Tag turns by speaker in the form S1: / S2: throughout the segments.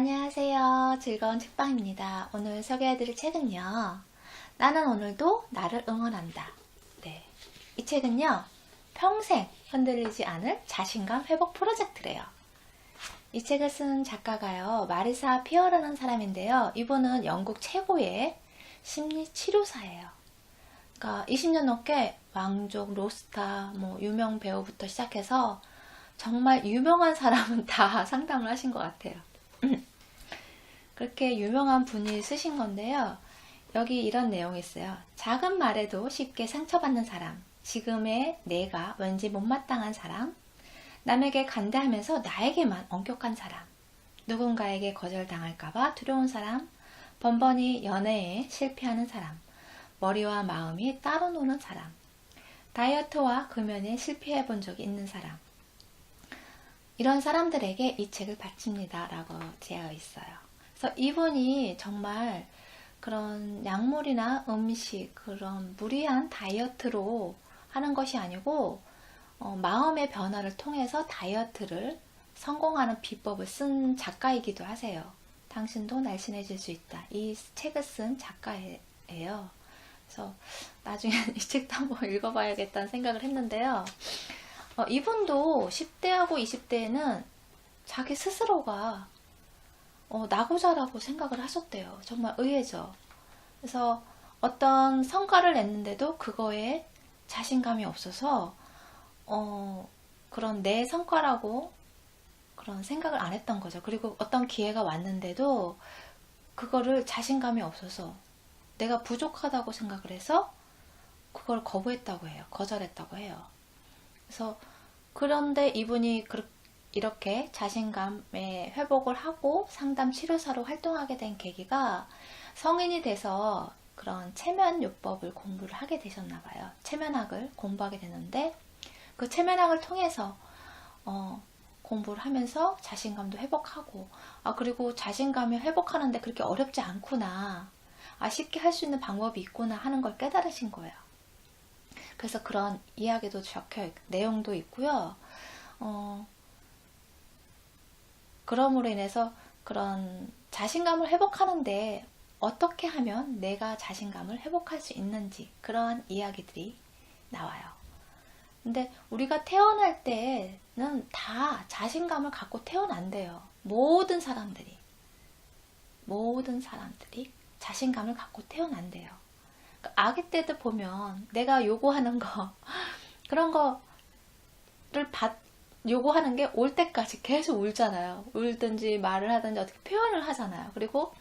S1: 안녕하세요. 즐거운 책방입니다. 오늘 소개해드릴 책은요. 나는 오늘도 나를 응원한다. 네, 이 책은요. 평생 흔들리지 않을 자신감 회복 프로젝트래요. 이 책을 쓴 작가가요. 마리사 피어라는 사람인데요. 이분은 영국 최고의 심리치료사예요. 그러니까 20년 넘게 왕족, 로스타, 유명 배우부터 시작해서 정말 유명한 사람은 다 상담을 하신 것 같아요. 그렇게 유명한 분이 쓰신 건데요. 여기 이런 내용이 있어요. 작은 말에도 쉽게 상처받는 사람, 지금의 내가 왠지 못마땅한 사람, 남에게 간대하면서 나에게만 엄격한 사람, 누군가에게 거절당할까봐 두려운 사람, 번번이 연애에 실패하는 사람, 머리와 마음이 따로 노는 사람, 다이어트와 금연에 실패해 본 적이 있는 사람, 이런 사람들에게 이 책을 바칩니다 라고 되어 있어요. 그래서 이분이 정말 그런 약물이나 음식, 그런 무리한 다이어트로 하는 것이 아니고 마음의 변화를 통해서 다이어트를 성공하는 비법을 쓴 작가이기도 하세요. 당신도 날씬해질 수 있다. 이 책을 쓴 작가예요. 그래서 나중에 이 책도 한번 읽어봐야겠다는 생각을 했는데요. 이분도 10대하고 20대에는 자기 스스로가 나고자라고 생각을 하셨대요. 정말 의외죠. 그래서 어떤 성과를 냈는데도 그거에 자신감이 없어서 그런 내 성과라고 그런 생각을 안 했던 거죠. 그리고 어떤 기회가 왔는데도 그거를 자신감이 없어서 내가 부족하다고 생각을 해서 그걸 거부했다고 해요. 거절했다고 해요. 그래서 그런데 이분이 이렇게 자신감의 회복을 하고 상담 치료사로 활동하게 된 계기가 성인이 돼서 그런 체면요법을 공부를 하게 되셨나 봐요. 체면학을 공부하게 되는데 그 체면학을 통해서 공부를 하면서 자신감도 회복하고 그리고 자신감을 회복하는데 그렇게 어렵지 않구나. 쉽게 할 수 있는 방법이 있구나 하는 걸 깨달으신 거예요. 그래서 그런 이야기도 내용도 있고요. 그럼으로 인해서 그런 자신감을 회복하는데 어떻게 하면 내가 자신감을 회복할 수 있는지 그러한 이야기들이 나와요. 근데 우리가 태어날 때는 다 자신감을 갖고 태어난대요. 모든 사람들이 자신감을 갖고 태어난대요. 아기 때도 보면 내가 요구하는 거 그런 거를 요구하는 게 올 때까지 계속 울잖아요. 울든지 말을 하든지 어떻게 표현을 하잖아요. 그리고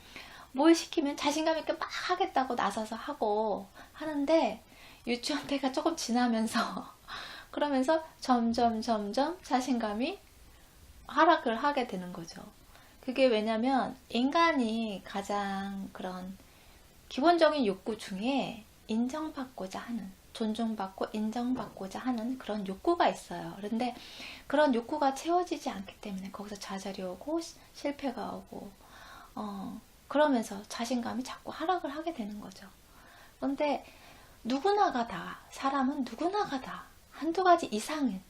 S1: 뭘 시키면 자신감 있게 막 하겠다고 나서서 하고 하는데 유치원 때가 조금 지나면서 그러면서 점점 자신감이 하락을 하게 되는 거죠. 그게 왜냐면 인간이 가장 그런 기본적인 욕구 중에 인정받고자 하는, 존중받고 인정받고자 하는 그런 욕구가 있어요. 그런데 그런 욕구가 채워지지 않기 때문에 거기서 좌절이 오고 실패가 오고 그러면서 자신감이 자꾸 하락을 하게 되는 거죠. 그런데 누구나가 다, 사람은 누구나가 다 한두 가지 이상은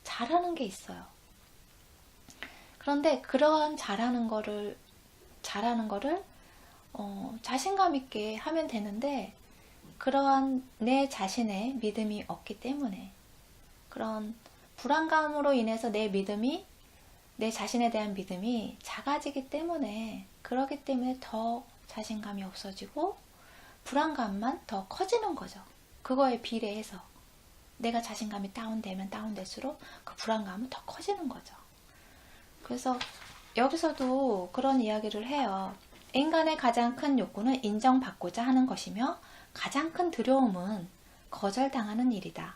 S1: 잘하는 게 있어요. 그런데 그러한 잘하는 거를 자신감 있게 하면 되는데 그러한 내 자신의 믿음이 없기 때문에 그런 불안감으로 인해서 내 자신에 대한 믿음이 작아지기 때문에 그러기 때문에 더 자신감이 없어지고 불안감만 더 커지는 거죠. 그거에 비례해서 내가 자신감이 다운되면 다운될수록 그 불안감은 더 커지는 거죠. 그래서 여기서도 그런 이야기를 해요. 인간의 가장 큰 욕구는 인정받고자 하는 것이며 가장 큰 두려움은 거절당하는 일이다.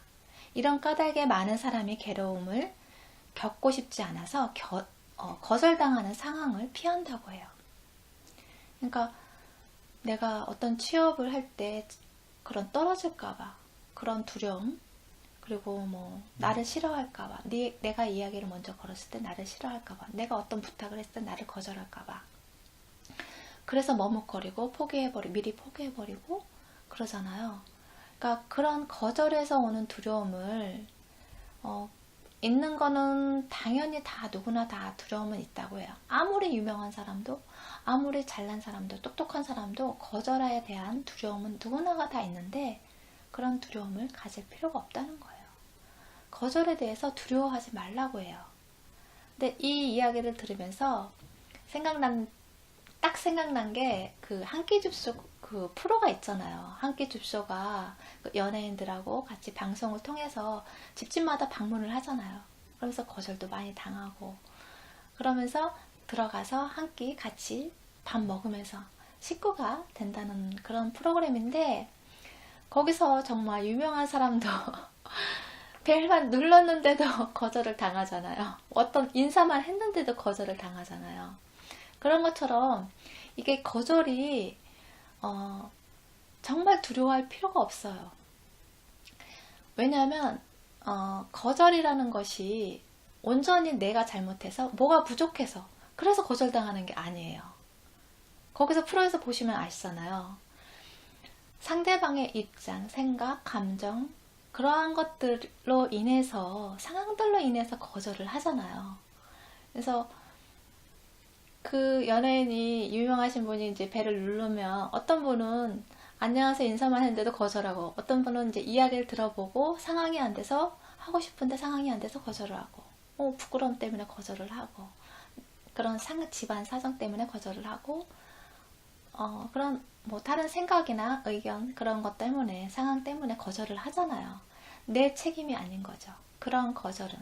S1: 이런 까닭에 많은 사람이 괴로움을 겪고 싶지 않아서 거절당하는 상황을 피한다고 해요. 그러니까 내가 어떤 취업을 할 때 그런 떨어질까봐 그런 두려움, 그리고 나를 싫어할까봐, 내가 이야기를 먼저 걸었을 때 나를 싫어할까봐, 내가 어떤 부탁을 했을 때 나를 거절할까봐, 그래서 머뭇거리고 미리 포기해버리고 그러잖아요. 그러니까 그런 거절에서 오는 두려움을 있는 거는 당연히 다 누구나 다 두려움은 있다고 해요. 아무리 유명한 사람도, 아무리 잘난 사람도, 똑똑한 사람도 거절에 대한 두려움은 누구나가 다 있는데 그런 두려움을 가질 필요가 없다는 거예요. 거절에 대해서 두려워하지 말라고 해요. 근데 이 이야기를 들으면서 딱 생각난 게 그 한 끼 줍쇼 그 프로가 있잖아요. 한 끼 줍쇼가 그 연예인들하고 같이 방송을 통해서 집집마다 방문을 하잖아요. 그러면서 거절도 많이 당하고 그러면서 들어가서 한 끼 같이 밥 먹으면서 식구가 된다는 그런 프로그램인데 거기서 정말 유명한 사람도 벨만 눌렀는데도 거절을 당하잖아요. 어떤 인사만 했는데도 거절을 당하잖아요. 그런 것처럼 이게 거절이 정말 두려워할 필요가 없어요. 왜냐하면 거절이라는 것이 온전히 내가 잘못해서 뭐가 부족해서 그래서 거절당하는 게 아니에요. 거기서 프로에서 보시면 아시잖아요. 상대방의 입장, 생각, 감정 그러한 것들로 인해서 상황들로 인해서 거절을 하잖아요. 그래서 그 연예인이 유명하신 분이 이제 배를 누르면 어떤 분은 안녕하세요 인사만 했는데도 거절하고 어떤 분은 이제 이야기를 들어보고 상황이 안 돼서 하고 싶은데 상황이 안 돼서 거절을 하고 부끄러움 때문에 거절을 하고 그런 집안 사정 때문에 거절을 하고 그런 뭐 다른 생각이나 의견 그런 것 때문에 상황 때문에 거절을 하잖아요. 내 책임이 아닌 거죠. 그런 거절은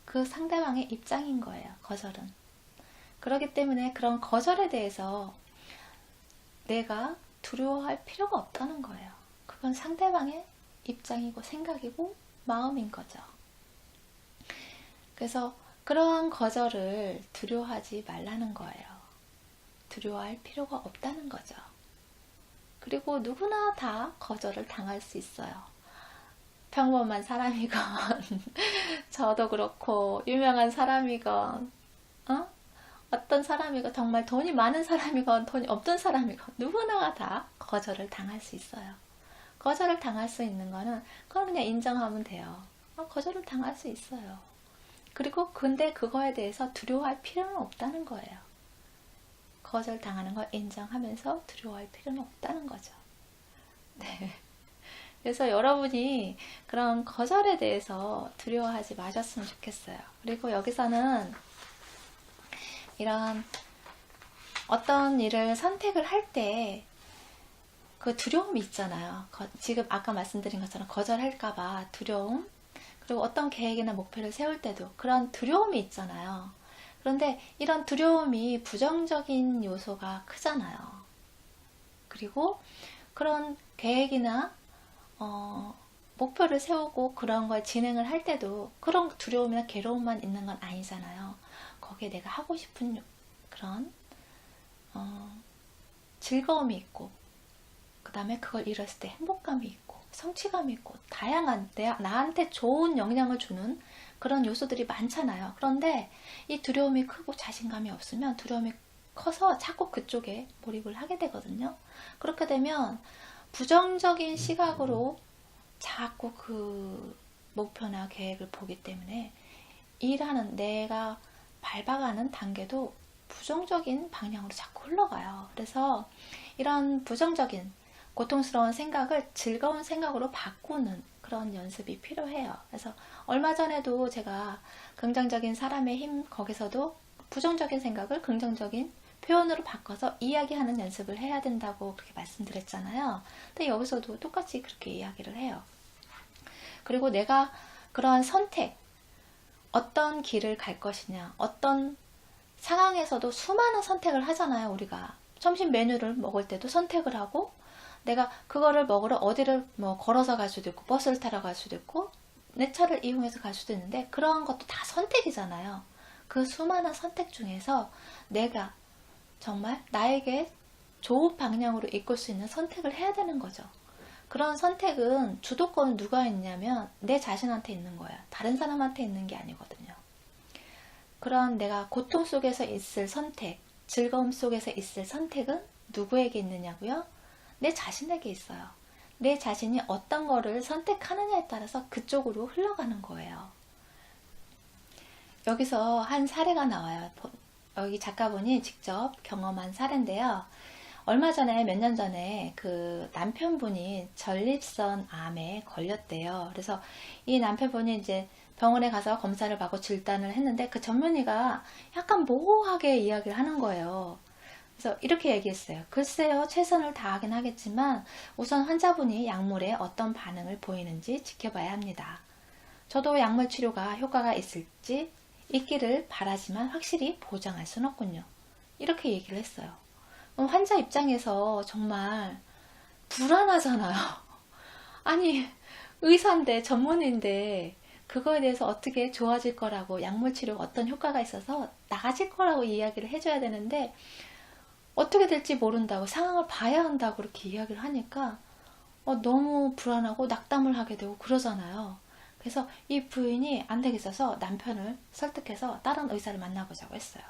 S1: 그 상대방의 입장인 거예요. 거절은. 그렇기 때문에 그런 거절에 대해서 내가 두려워할 필요가 없다는 거예요. 그건 상대방의 입장이고 생각이고 마음인 거죠. 그래서 그러한 거절을 두려워하지 말라는 거예요. 두려워할 필요가 없다는 거죠. 그리고 누구나 다 거절을 당할 수 있어요. 평범한 사람이건 저도 그렇고 유명한 사람이건 어떤 사람이건 정말 돈이 많은 사람이건 돈이 없던 사람이건 누구나 다 거절을 당할 수 있어요. 거절을 당할 수 있는 거는 그걸 그냥 인정하면 돼요. 거절을 당할 수 있어요. 그리고 근데 그거에 대해서 두려워할 필요는 없다는 거예요. 거절 당하는 걸 인정하면서 두려워할 필요는 없다는 거죠. 네. 그래서 여러분이 그런 거절에 대해서 두려워하지 마셨으면 좋겠어요. 그리고 여기서는 이런 어떤 일을 선택을 할 때 그 두려움이 있잖아요. 지금 아까 말씀드린 것처럼 거절할까봐 두려움, 그리고 어떤 계획이나 목표를 세울 때도 그런 두려움이 있잖아요. 그런데 이런 두려움이 부정적인 요소가 크잖아요. 그리고 그런 계획이나 목표를 세우고 그런 걸 진행을 할 때도 그런 두려움이나 괴로움만 있는 건 아니잖아요. 거기에 내가 하고 싶은 그런 즐거움이 있고 그 다음에 그걸 이뤘을 때 행복감이 있고 성취감이 있고 다양한 나한테 좋은 영향을 주는 그런 요소들이 많잖아요. 그런데 이 두려움이 크고 자신감이 없으면 두려움이 커서 자꾸 그쪽에 몰입을 하게 되거든요. 그렇게 되면 부정적인 시각으로 자꾸 그 목표나 계획을 보기 때문에 일하는 내가 밟아가는 단계도 부정적인 방향으로 자꾸 흘러가요. 그래서 이런 부정적인 고통스러운 생각을 즐거운 생각으로 바꾸는 그런 연습이 필요해요. 그래서 얼마 전에도 제가 긍정적인 사람의 힘 거기서도 부정적인 생각을 긍정적인 표현으로 바꿔서 이야기하는 연습을 해야 된다고 그렇게 말씀드렸잖아요. 근데 여기서도 똑같이 그렇게 이야기를 해요. 그리고 내가 그러한 선택, 어떤 길을 갈 것이냐, 어떤 상황에서도 수많은 선택을 하잖아요. 우리가 점심 메뉴를 먹을 때도 선택을 하고 내가 그거를 먹으러 어디를 뭐 걸어서 갈 수도 있고 버스를 타러 갈 수도 있고 내 차를 이용해서 갈 수도 있는데 그러한 것도 다 선택이잖아요. 그 수많은 선택 중에서 내가 정말 나에게 좋은 방향으로 이끌 수 있는 선택을 해야 되는 거죠. 그런 선택은 주도권은 누가 있냐면 내 자신한테 있는 거야. 다른 사람한테 있는 게 아니거든요. 그런 내가 고통 속에서 있을 선택, 즐거움 속에서 있을 선택은 누구에게 있느냐고요? 내 자신에게 있어요. 내 자신이 어떤 거를 선택하느냐에 따라서 그쪽으로 흘러가는 거예요. 여기서 한 사례가 나와요. 여기 작가분이 직접 경험한 사례인데요. 얼마 전에, 몇 년 전에 그 남편분이 전립선 암에 걸렸대요. 그래서 이 남편분이 이제 병원에 가서 검사를 받고 진단을 했는데 그 전문의가 약간 모호하게 이야기를 하는 거예요. 그래서 이렇게 얘기했어요. 글쎄요, 최선을 다하긴 하겠지만 우선 환자분이 약물에 어떤 반응을 보이는지 지켜봐야 합니다. 저도 약물 치료가 효과가 있기를 바라지만 확실히 보장할 순 없군요. 이렇게 얘기를 했어요. 그럼 환자 입장에서 정말 불안하잖아요. 아니, 의사인데, 전문의인데, 그거에 대해서 어떻게 좋아질 거라고, 약물 치료가 어떤 효과가 있어서 나아질 거라고 이야기를 해줘야 되는데, 어떻게 될지 모른다고, 상황을 봐야 한다고 그렇게 이야기를 하니까, 너무 불안하고 낙담을 하게 되고 그러잖아요. 그래서 이 부인이 안 되겠어서 남편을 설득해서 다른 의사를 만나보자고 했어요.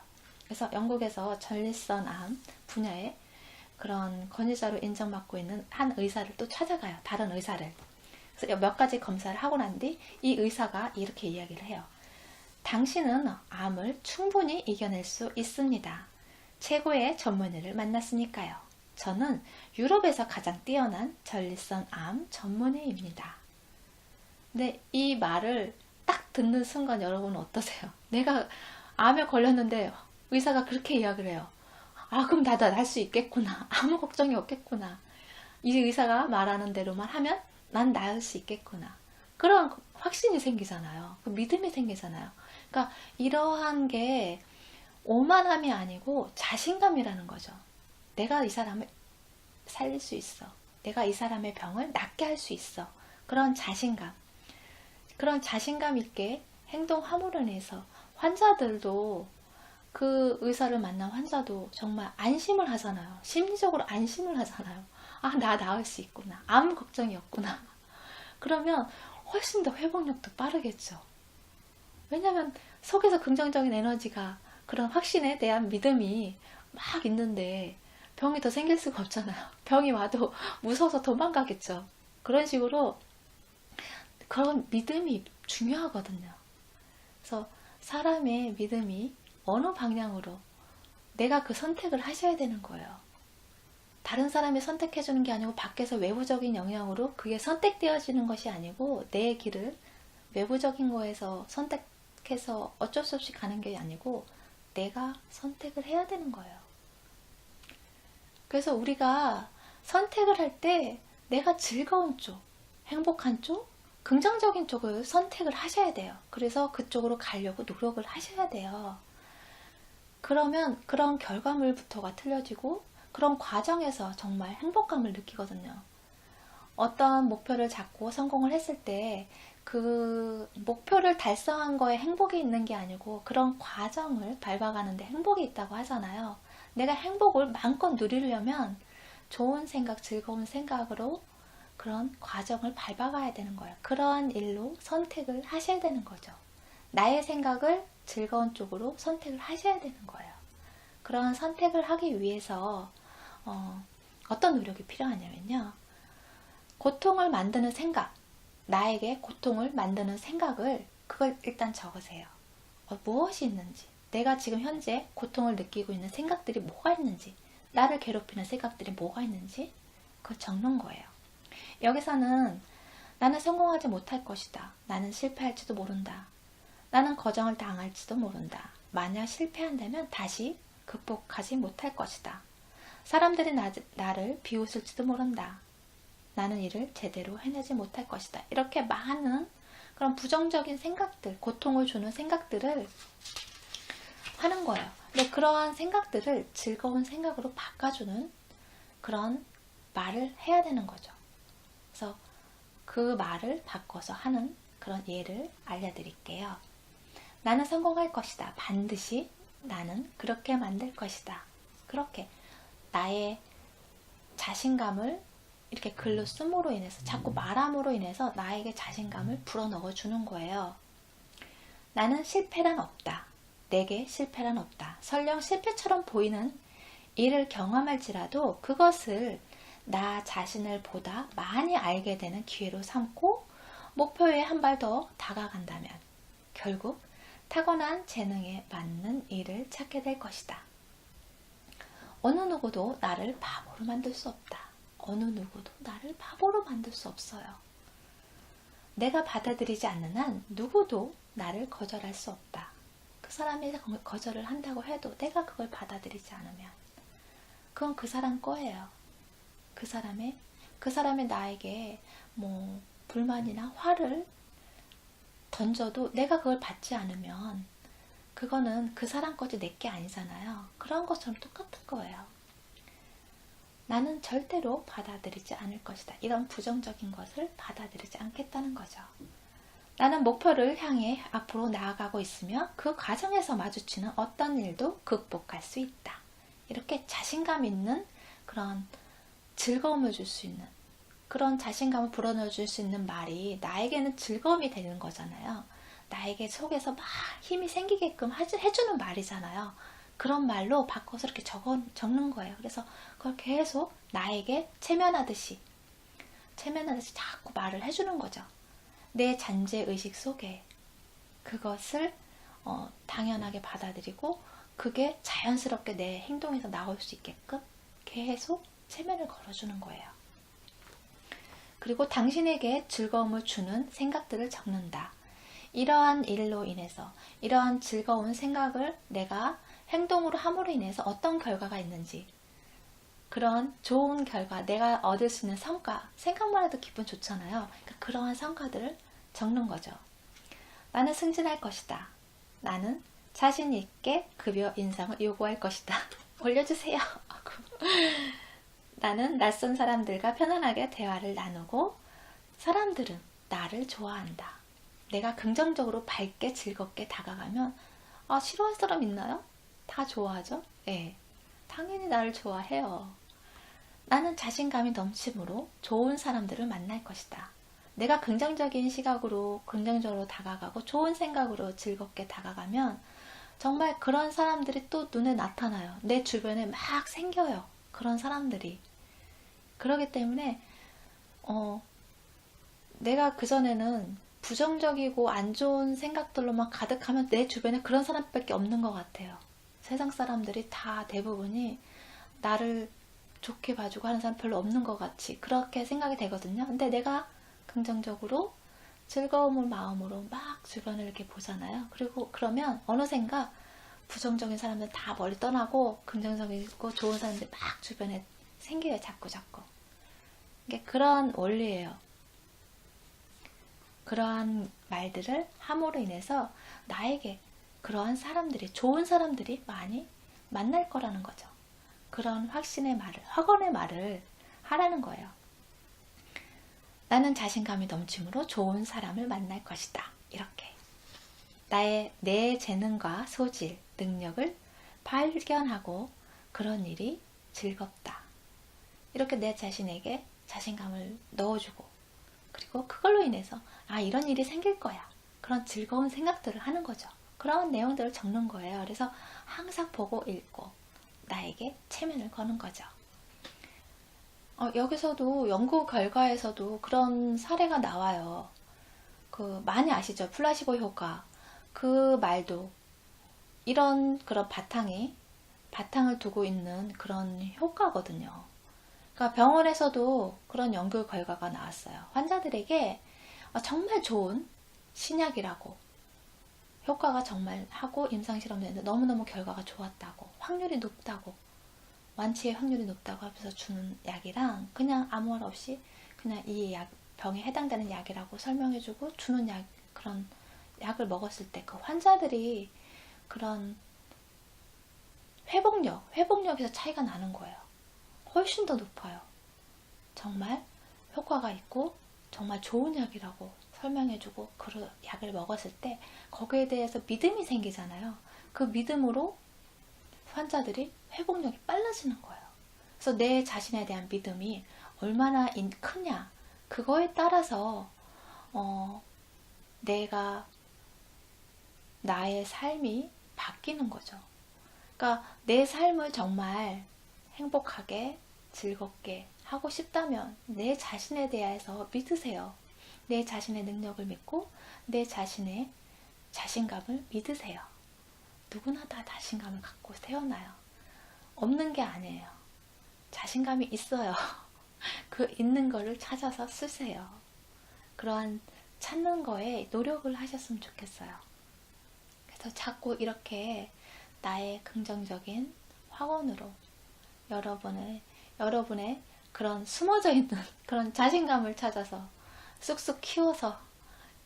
S1: 그래서 영국에서 전립선 암 분야에 그런 권위자로 인정받고 있는 한 의사를 또 찾아가요. 다른 의사를. 그래서 몇 가지 검사를 하고 난 뒤 이 의사가 이렇게 이야기를 해요. 당신은 암을 충분히 이겨낼 수 있습니다. 최고의 전문의를 만났으니까요. 저는 유럽에서 가장 뛰어난 전립선 암 전문의입니다. 근데 이 말을 딱 듣는 순간 여러분은 어떠세요? 내가 암에 걸렸는데 의사가 그렇게 이야기를 해요. 아, 그럼 나도 날 수 있겠구나. 아무 걱정이 없겠구나. 이 의사가 말하는 대로만 하면 난 나을 수 있겠구나. 그런 확신이 생기잖아요. 그 믿음이 생기잖아요. 그러니까 이러한 게 오만함이 아니고 자신감이라는 거죠. 내가 이 사람을 살릴 수 있어. 내가 이 사람의 병을 낫게 할 수 있어. 그런 자신감. 그런 자신감 있게 행동함으로 인해서 환자들도 그 의사를 만난 환자도 정말 안심을 하잖아요. 심리적으로 안심을 하잖아요. 아, 나 나을 수 있구나. 아무 걱정이 없구나. 그러면 훨씬 더 회복력도 빠르겠죠. 왜냐면 속에서 긍정적인 에너지가 그런 확신에 대한 믿음이 막 있는데 병이 더 생길 수가 없잖아요. 병이 와도 무서워서 도망가겠죠. 그런 식으로 그런 믿음이 중요하거든요. 그래서 사람의 믿음이 어느 방향으로 내가 그 선택을 하셔야 되는 거예요. 다른 사람이 선택해주는 게 아니고 밖에서 외부적인 영향으로 그게 선택되어지는 것이 아니고 내 길을 외부적인 거에서 선택해서 어쩔 수 없이 가는 게 아니고 내가 선택을 해야 되는 거예요. 그래서 우리가 선택을 할 때 내가 즐거운 쪽, 행복한 쪽, 긍정적인 쪽을 선택을 하셔야 돼요. 그래서 그쪽으로 가려고 노력을 하셔야 돼요. 그러면 그런 결과물부터가 틀려지고 그런 과정에서 정말 행복감을 느끼거든요. 어떤 목표를 잡고 성공을 했을 때 그 목표를 달성한 거에 행복이 있는 게 아니고 그런 과정을 밟아가는데 행복이 있다고 하잖아요. 내가 행복을 마음껏 누리려면 좋은 생각, 즐거운 생각으로 그런 과정을 밟아가야 되는 거예요. 그러한 일로 선택을 하셔야 되는 거죠. 나의 생각을 즐거운 쪽으로 선택을 하셔야 되는 거예요. 그런 선택을 하기 위해서 어떤 노력이 필요하냐면요. 고통을 만드는 생각, 나에게 고통을 만드는 생각을 그걸 일단 적으세요. 무엇이 있는지, 내가 지금 현재 고통을 느끼고 있는 생각들이 뭐가 있는지, 나를 괴롭히는 생각들이 뭐가 있는지 그걸 적는 거예요. 여기서는 나는 성공하지 못할 것이다. 나는 실패할지도 모른다. 나는 거절을 당할지도 모른다. 만약 실패한다면 다시 극복하지 못할 것이다. 사람들이 나를 비웃을지도 모른다. 나는 이를 제대로 해내지 못할 것이다. 이렇게 많은 그런 부정적인 생각들, 고통을 주는 생각들을 하는 거예요. 근데 그러한 생각들을 즐거운 생각으로 바꿔주는 그런 말을 해야 되는 거죠. 그래서 그 말을 바꿔서 하는 그런 예를 알려드릴게요. 나는 성공할 것이다. 반드시 나는 그렇게 만들 것이다. 그렇게 나의 자신감을 이렇게 글로 씀으로 인해서 자꾸 말함으로 인해서 나에게 자신감을 불어넣어 주는 거예요. 나는 실패란 없다. 내게 실패란 없다. 설령 실패처럼 보이는 일을 경험할지라도 그것을 나 자신을 보다 많이 알게 되는 기회로 삼고 목표에 한 발 더 다가간다면 결국 타고난 재능에 맞는 일을 찾게 될 것이다. 어느 누구도 나를 바보로 만들 수 없다. 어느 누구도 나를 바보로 만들 수 없어요. 내가 받아들이지 않는 한 누구도 나를 거절할 수 없다. 그 사람이 거절을 한다고 해도 내가 그걸 받아들이지 않으면 그건 그 사람 거예요. 그 사람이 나에게 뭐 불만이나 화를 던져도 내가 그걸 받지 않으면 그거는 그 사람 거지 내 게 아니잖아요. 그런 것처럼 똑같은 거예요. 나는 절대로 받아들이지 않을 것이다. 이런 부정적인 것을 받아들이지 않겠다는 거죠. 나는 목표를 향해 앞으로 나아가고 있으며 그 과정에서 마주치는 어떤 일도 극복할 수 있다. 이렇게 자신감 있는 그런 즐거움을 줄 수 있는 그런 자신감을 불어넣어줄 수 있는 말이 나에게는 즐거움이 되는 거잖아요. 나에게 속에서 막 힘이 생기게끔 해주는 말이잖아요. 그런 말로 바꿔서 이렇게 적는 거예요. 그래서 그걸 계속 나에게 체면하듯이 자꾸 말을 해주는 거죠. 내 잔재의식 속에 그것을 당연하게 받아들이고 그게 자연스럽게 내 행동에서 나올 수 있게끔 계속 체면을 걸어주는 거예요. 그리고 당신에게 즐거움을 주는 생각들을 적는다. 이러한 일로 인해서 이러한 즐거운 생각을 내가 행동으로 함으로 인해서 어떤 결과가 있는지 그런 좋은 결과, 내가 얻을 수 있는 성과, 생각만 해도 기분 좋잖아요. 그러니까 그러한 성과들을 적는 거죠. 나는 승진할 것이다. 나는 자신 있게 급여 인상을 요구할 것이다. 올려주세요. 나는 낯선 사람들과 편안하게 대화를 나누고 사람들은 나를 좋아한다. 내가 긍정적으로 밝게 즐겁게 다가가면 싫어할 사람 있나요? 다 좋아하죠? 네, 당연히 나를 좋아해요. 나는 자신감이 넘치므로 좋은 사람들을 만날 것이다. 내가 긍정적인 시각으로 긍정적으로 다가가고 좋은 생각으로 즐겁게 다가가면 정말 그런 사람들이 또 눈에 나타나요. 내 주변에 막 생겨요. 그런 사람들이. 그렇기 때문에 내가 그전에는 부정적이고 안 좋은 생각들로만 가득하면 내 주변에 그런 사람밖에 없는 것 같아요. 세상 사람들이 다 대부분이 나를 좋게 봐주고 하는 사람 별로 없는 것 같이 그렇게 생각이 되거든요. 근데 내가 긍정적으로 즐거움을 마음으로 막 주변을 이렇게 보잖아요. 그리고 그러면 어느샌가 부정적인 사람들 다 멀리 떠나고 긍정적이고 좋은 사람들이 막 주변에 생겨요. 자꾸. 이게 그런 원리예요. 그러한 말들을 함으로 인해서 나에게 그러한 사람들이, 좋은 사람들이 많이 만날 거라는 거죠. 그런 확신의 말을, 확언의 말을 하라는 거예요. 나는 자신감이 넘치므로 좋은 사람을 만날 것이다. 이렇게. 내 재능과 소질, 능력을 발견하고 그런 일이 즐겁다. 이렇게 내 자신에게 자신감을 넣어주고 그리고 그걸로 인해서 이런 일이 생길 거야. 그런 즐거운 생각들을 하는 거죠. 그런 내용들을 적는 거예요. 그래서 항상 보고 읽고 나에게 체면을 거는 거죠. 여기서도 연구 결과에서도 그런 사례가 나와요. 많이 아시죠? 플라시보 효과. 그 말도 이런 그런 바탕을 두고 있는 그런 효과거든요. 그러니까 병원에서도 그런 연구 결과가 나왔어요. 환자들에게 정말 좋은 신약이라고 효과가 정말 하고 임상실험도 했는데 너무너무 결과가 좋았다고 확률이 높다고 완치의 확률이 높다고 하면서 주는 약이랑 그냥 아무 말 없이 그냥 이 병에 해당되는 약이라고 설명해주고 주는 그런 약을 먹었을 때 그 환자들이 그런 회복력에서 차이가 나는 거예요. 훨씬 더 높아요. 정말 효과가 있고 정말 좋은 약이라고 설명해주고 그 약을 먹었을 때 거기에 대해서 믿음이 생기잖아요. 그 믿음으로 환자들이 회복력이 빨라지는 거예요. 그래서 내 자신에 대한 믿음이 얼마나 크냐 그거에 따라서 나의 삶이 바뀌는 거죠. 그러니까 내 삶을 정말 행복하게 즐겁게 하고 싶다면 내 자신에 대해서 믿으세요. 내 자신의 능력을 믿고 내 자신의 자신감을 믿으세요. 누구나 다 자신감을 갖고 태어나요. 없는 게 아니에요. 자신감이 있어요. 그 있는 거를 찾아서 쓰세요. 그러한 찾는 거에 노력을 하셨으면 좋겠어요. 그래서 자꾸 이렇게 나의 긍정적인 확언으로 여러분의 그런 숨어져 있는 그런 자신감을 찾아서 쑥쑥 키워서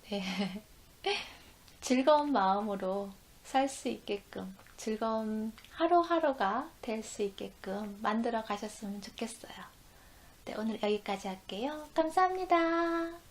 S1: 네. 즐거운 마음으로 살 수 있게끔 즐거운 하루하루가 될 수 있게끔 만들어 가셨으면 좋겠어요. 네, 오늘 여기까지 할게요. 감사합니다.